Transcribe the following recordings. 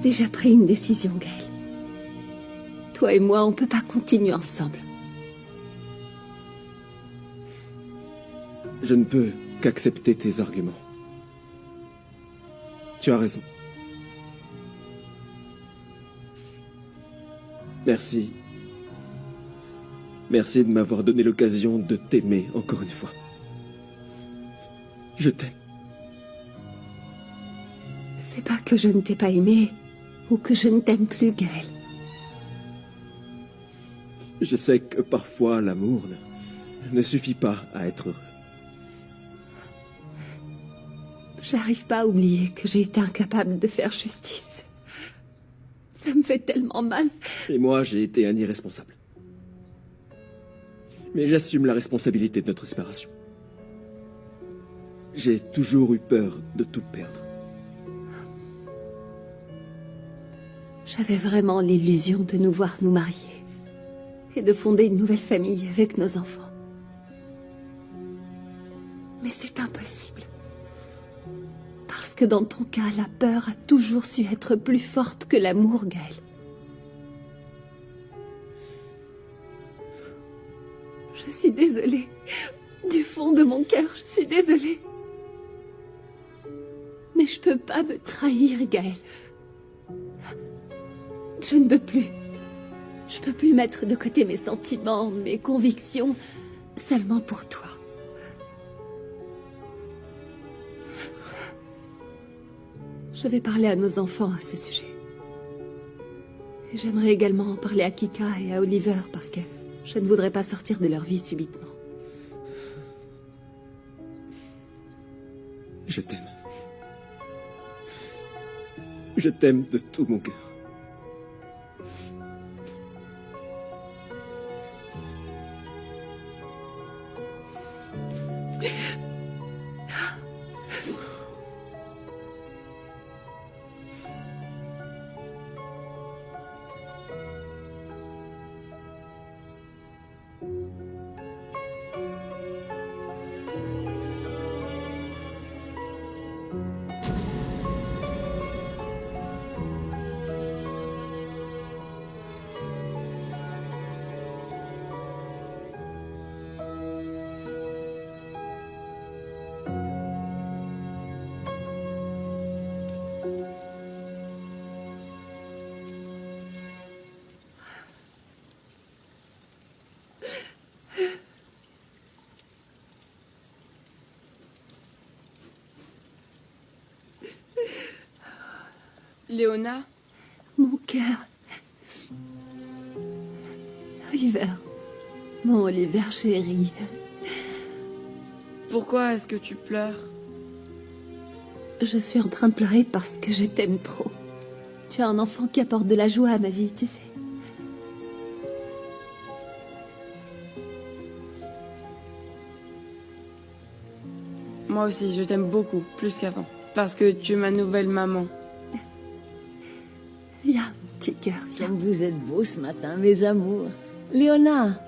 déjà pris une décision, Gaël. Toi et moi, on peut pas continuer ensemble. Je ne peux qu'accepter tes arguments. Tu as raison. Merci. Merci de m'avoir donné l'occasion de t'aimer encore une fois. Je t'aime. C'est pas que je ne t'ai pas aimé, ou que je ne t'aime plus, Gaël. Je sais que parfois l'amour ne suffit pas à être heureux. J'arrive pas à oublier que j'ai été incapable de faire justice. Ça me fait tellement mal. Et moi, j'ai été un irresponsable. Mais j'assume la responsabilité de notre séparation. J'ai toujours eu peur de tout perdre. J'avais vraiment l'illusion de nous voir nous marier et de fonder une nouvelle famille avec nos enfants. Mais c'est impossible. Parce que dans ton cas, la peur a toujours su être plus forte que l'amour, Gaël. Je suis désolée. Du fond de mon cœur, je suis désolée. Mais je peux pas me trahir, Gaël. Je ne peux plus. Je peux plus mettre de côté mes sentiments, mes convictions, seulement pour toi. Je vais parler à nos enfants à ce sujet. Et j'aimerais également en parler à Kika et à Oliver parce que je ne voudrais pas sortir de leur vie subitement. Je t'aime. Je t'aime de tout mon cœur. Léona? Mon cœur. Oliver. Mon Oliver chéri. Pourquoi est-ce que tu pleures? Je suis en train de pleurer parce que je t'aime trop. Tu es un enfant qui apporte de la joie à ma vie, tu sais. Moi aussi, je t'aime beaucoup, plus qu'avant. Parce que tu es ma nouvelle maman. Viens, mon petit cœur, viens. Comme vous êtes beaux ce matin, mes amours. Léona,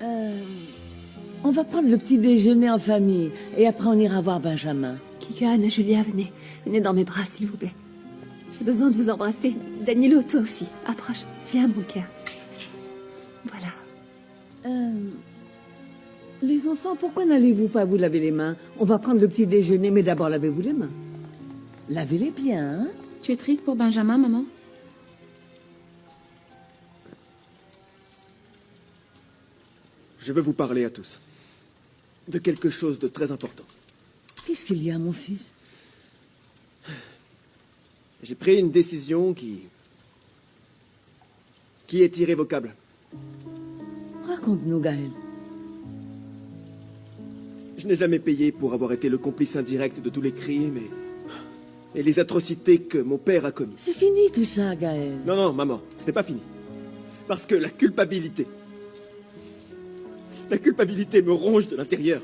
on va prendre le petit déjeuner en famille et après on ira voir Benjamin. Kika, Anna, Julia, venez. Venez dans mes bras, s'il vous plaît. J'ai besoin de vous embrasser. Danilo, toi aussi. Approche. Viens, mon cœur. Voilà. Les enfants, pourquoi n'allez-vous pas vous laver les mains? On va prendre le petit déjeuner, mais d'abord lavez-vous les mains. Lavez-les bien, hein? Tu es triste pour Benjamin, maman? Je veux vous parler à tous. De quelque chose de très important. Qu'est-ce qu'il y a, mon fils? J'ai pris une décision qui est irrévocable. Raconte-nous, Gaël. Je n'ai jamais payé pour avoir été le complice indirect de tous les crimes et les atrocités que mon père a commis. C'est fini tout ça, Gaël. Non, non, maman, ce n'est pas fini. Parce que la culpabilité me ronge de l'intérieur.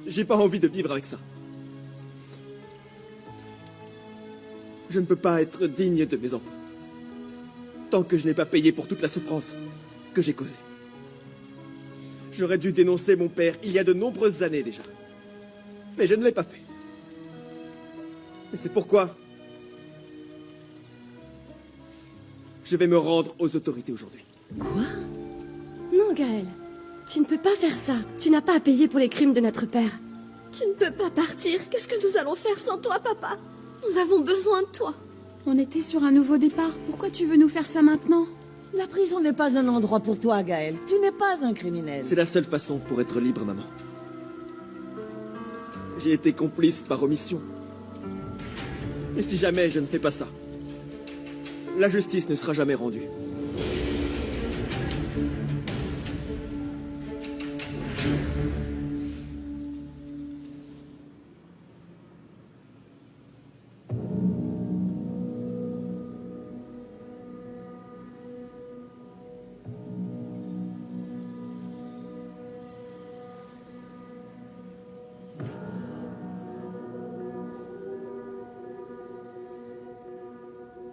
J'ai pas envie de vivre avec ça. Je ne peux pas être digne de mes enfants. Tant que je n'ai pas payé pour toute la souffrance que j'ai causée. J'aurais dû dénoncer mon père il y a de nombreuses années déjà. Mais je ne l'ai pas fait. Et c'est pourquoi Je vais me rendre aux autorités aujourd'hui. Quoi? Non, Gaël. Tu ne peux pas faire ça. Tu n'as pas à payer pour les crimes de notre père. Tu ne peux pas partir. Qu'est-ce que nous allons faire sans toi, papa? Nous avons besoin de toi. On était sur un nouveau départ. Pourquoi tu veux nous faire ça maintenant? La prison n'est pas un endroit pour toi, Gaël. Tu n'es pas un criminel. C'est la seule façon pour être libre, maman. J'ai été complice par omission. Et si jamais je ne fais pas ça, la justice ne sera jamais rendue.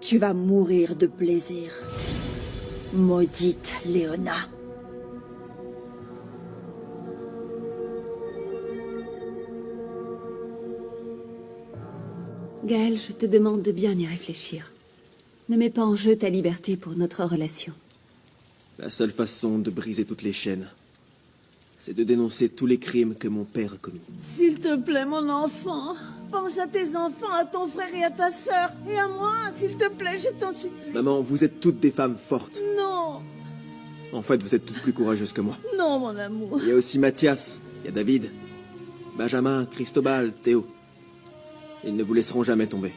Tu vas mourir de plaisir. Maudite Léona. Gaël, je te demande de bien y réfléchir. Ne mets pas en jeu ta liberté pour notre relation. La seule façon de briser toutes les chaînes, c'est de dénoncer tous les crimes que mon père a commis. S'il te plaît, mon enfant. Pense à tes enfants, à ton frère et à ta sœur. Et à moi, s'il te plaît, je t'en supplie. Maman, vous êtes toutes des femmes fortes. Non, En fait, vous êtes toutes plus courageuses que moi. non, mon amour. Il y a aussi Mathias, il y a David, Benjamin, Cristobal, Théo. Ils ne vous laisseront jamais tomber.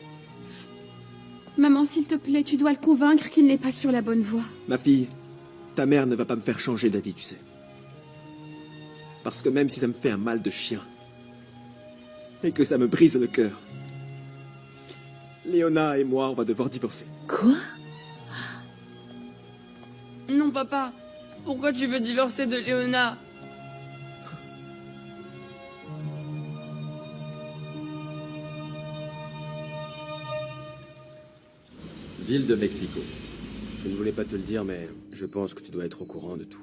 Maman, s'il te plaît, tu dois le convaincre qu'il n'est pas sur la bonne voie. Ma fille, ta mère ne va pas me faire changer d'avis, tu sais. Parce que même si ça me fait un mal de chien, et que ça me brise le cœur, Léona et moi, on va devoir divorcer. Quoi? Non, papa. Pourquoi tu veux divorcer de Léona? Ville de Mexico. Je ne voulais pas te le dire, mais je pense que tu dois être au courant de tout.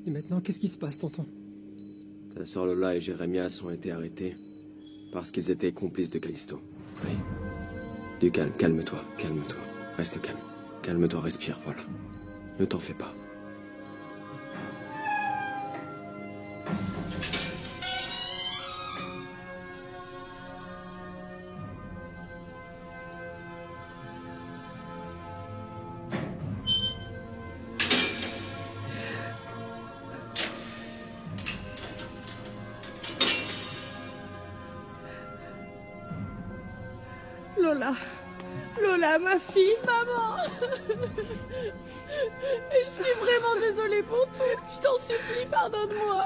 Et maintenant, qu'est-ce qui se passe, tonton? Ta sœur Lola et Jérémias ont été arrêtés parce qu'ils étaient complices de Callisto. Oui. Du calme, calme-toi, calme-toi. Reste calme. Calme-toi, respire, voilà. Ne t'en fais pas. Lola. Lola, ma fille, maman. Je suis vraiment désolée pour tout. Je t'en supplie, pardonne-moi.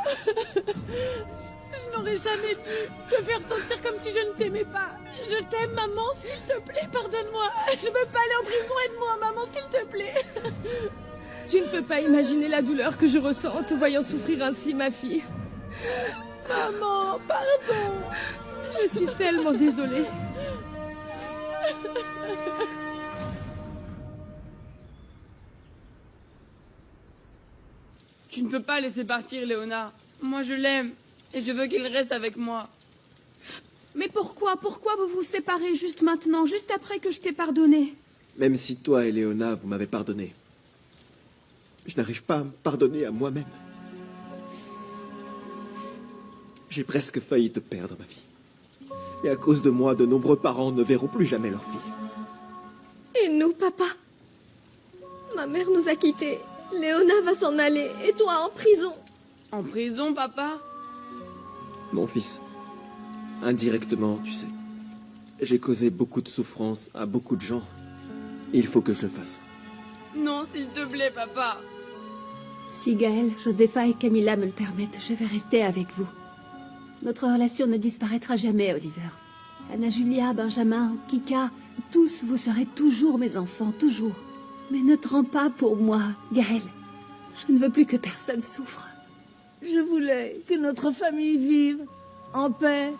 Je n'aurais jamais dû te faire sentir comme si je ne t'aimais pas. Je t'aime, maman, s'il te plaît, pardonne-moi. Je veux pas aller en prison, aide-moi, maman, s'il te plaît. Tu ne peux pas imaginer la douleur que je ressens en te voyant souffrir ainsi, ma fille. Maman, pardon. Je suis tellement désolée. Tu ne peux pas laisser partir Léona. Moi, je l'aime. Et je veux qu'il reste avec moi. Mais pourquoi vous vous séparez juste maintenant, juste après que je t'ai pardonné? Même si toi et Léona, vous m'avez pardonné, je n'arrive pas à me pardonner à moi-même. J'ai presque failli te perdre, ma fille. Et à cause de moi, de nombreux parents ne verront plus jamais leur fille. Et nous, papa? Ma mère nous a quittés. Léona va s'en aller. Et toi, en prison. En prison, papa? Mon fils, indirectement, tu sais, j'ai causé beaucoup de souffrance à beaucoup de gens. Il faut que je le fasse. Non, s'il te plaît, papa. Si Gaël, Josepha et Camilla me le permettent, je vais rester avec vous. Notre relation ne disparaîtra jamais, Oliver. Anna Julia, Benjamin, Kika, tous vous serez toujours mes enfants, toujours. Mais ne te rends pas pour moi, Gaël. Je ne veux plus que personne souffre. Je voulais que notre famille vive en paix,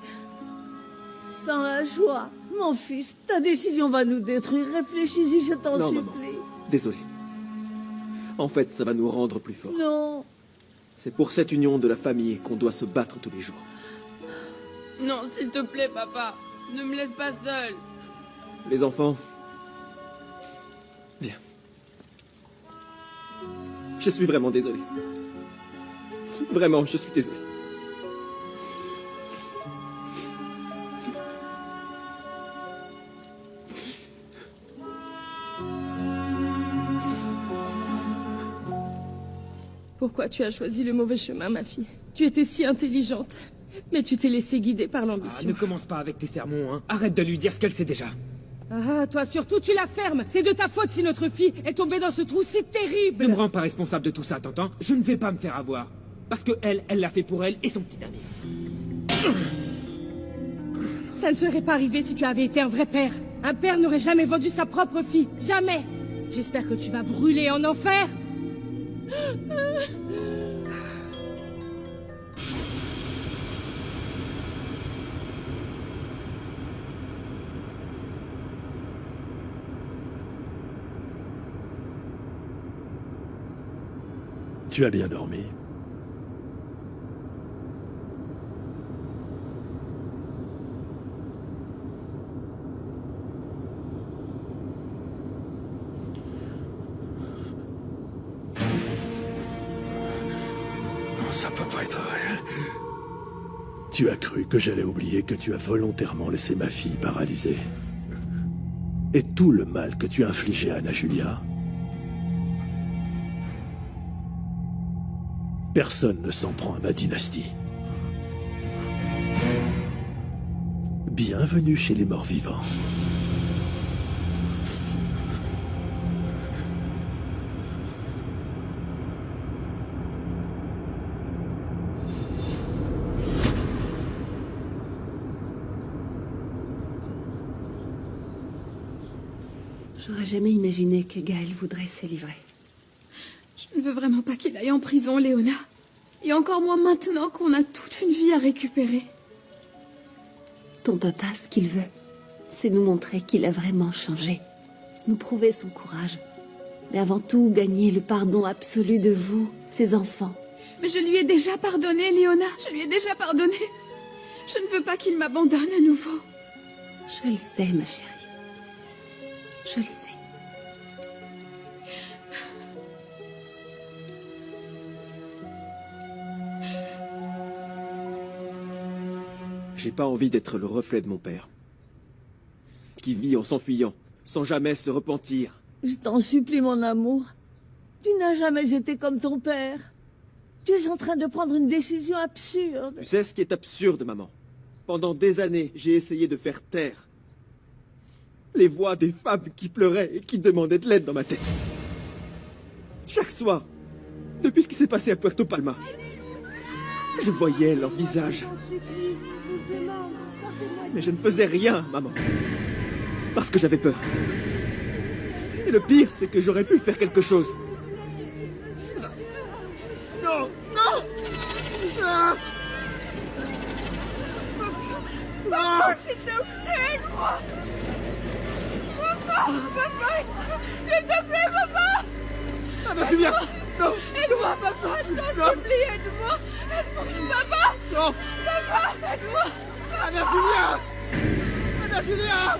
dans la joie. Mon fils, ta décision va nous détruire. Réfléchis-y, je t'en Non, supplie. maman. Désolé. En fait, ça va nous rendre plus forts. Non, C'est pour cette union de la famille qu'on doit se battre tous les jours. Non, s'il te plaît, papa. Ne me laisse pas seule. Les enfants, viens. Je suis vraiment désolé. Vraiment, je suis désolé. Pourquoi tu as choisi le mauvais chemin, ma fille? Tu étais si intelligente, mais tu t'es laissée guider par Ah, l'ambition. ne commence pas avec tes sermons, hein. Arrête de lui dire ce qu'elle sait déjà. Ah, toi surtout, tu la fermes. C'est de ta faute si notre fille est tombée dans ce trou si terrible. Ne me rends pas responsable de tout ça, t'entends? Je ne vais pas me faire avoir. Parce que elle l'a fait pour elle et son petit ami. Ça ne serait pas arrivé si tu avais été un vrai père. Un père n'aurait jamais vendu sa propre fille. Jamais. J'espère que tu vas brûler en enfer. Tu as bien dormi. Non, ça peut pas être vrai. Tu as cru que j'allais oublier que tu as volontairement laissé ma fille paralysée. Et tout le mal que tu as infligé à Anna Julia. Personne ne s'en prend à ma dynastie. Bienvenue chez les morts-vivants. J'aurais jamais imaginé que Gaël voudrait se livrer. Je ne veux vraiment pas qu'il aille en prison, Léona. Et encore moins maintenant qu'on a toute une vie à récupérer. Ton papa, ce qu'il veut, c'est nous montrer qu'il a vraiment changé. Nous prouver son courage. Mais avant tout, gagner le pardon absolu de vous, ses enfants. Mais je lui ai déjà pardonné, Léona. Je lui ai déjà pardonné. Je ne veux pas qu'il m'abandonne à nouveau. Je le sais, ma chérie. Je le sais. J'ai pas envie d'être le reflet de mon père. Qui vit en s'enfuyant, sans jamais se repentir. Je t'en supplie, mon amour. Tu n'as jamais été comme ton père. Tu es en train de prendre une décision absurde. Tu sais ce qui est absurde, maman? Pendant des années, j'ai essayé de faire taire les voix des femmes qui pleuraient et qui demandaient de l'aide dans ma tête. Chaque soir, depuis ce qui s'est passé à Puerto Palma, je voyais leur visage. Mais je ne faisais rien, maman. Parce que j'avais peur. Et le pire, c'est que j'aurais pu faire quelque chose. Non! Non! Ah! Papa, s'il te plaît, aide-moi! Papa, s'il te plaît, papa! Anna Julia! Non! Aide-moi, papa, je t'en supplie, aide-moi! Aide-moi, papa! Non! Papa, aide-moi! Anna Julia! Anna Julia!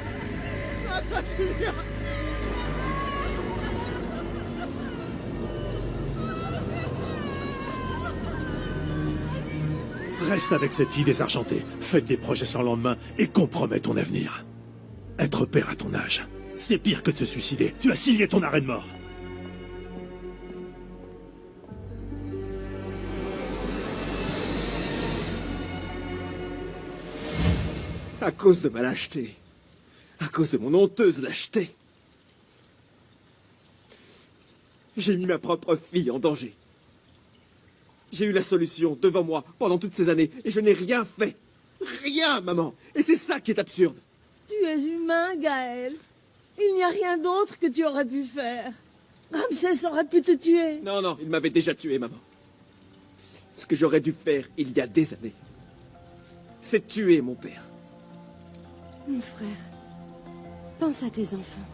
Anna Julia! Reste avec cette fille désargentée, faites des projets sans lendemain et compromets ton avenir. Être père à ton âge, c'est pire que de se suicider. Tu as signé ton arrêt de mort. À cause de ma lâcheté. À cause de mon honteuse lâcheté. J'ai mis ma propre fille en danger. J'ai eu la solution devant moi pendant toutes ces années et je n'ai rien fait. Rien, maman. Et c'est ça qui est absurde. Tu es humain, Gaël. Il n'y a rien d'autre que tu aurais pu faire. Ramsès aurait pu te tuer. Non, non, il m'avait déjà tué, maman. Ce que j'aurais dû faire il y a des années, c'est tuer mon père. Mon frère, pense à tes enfants.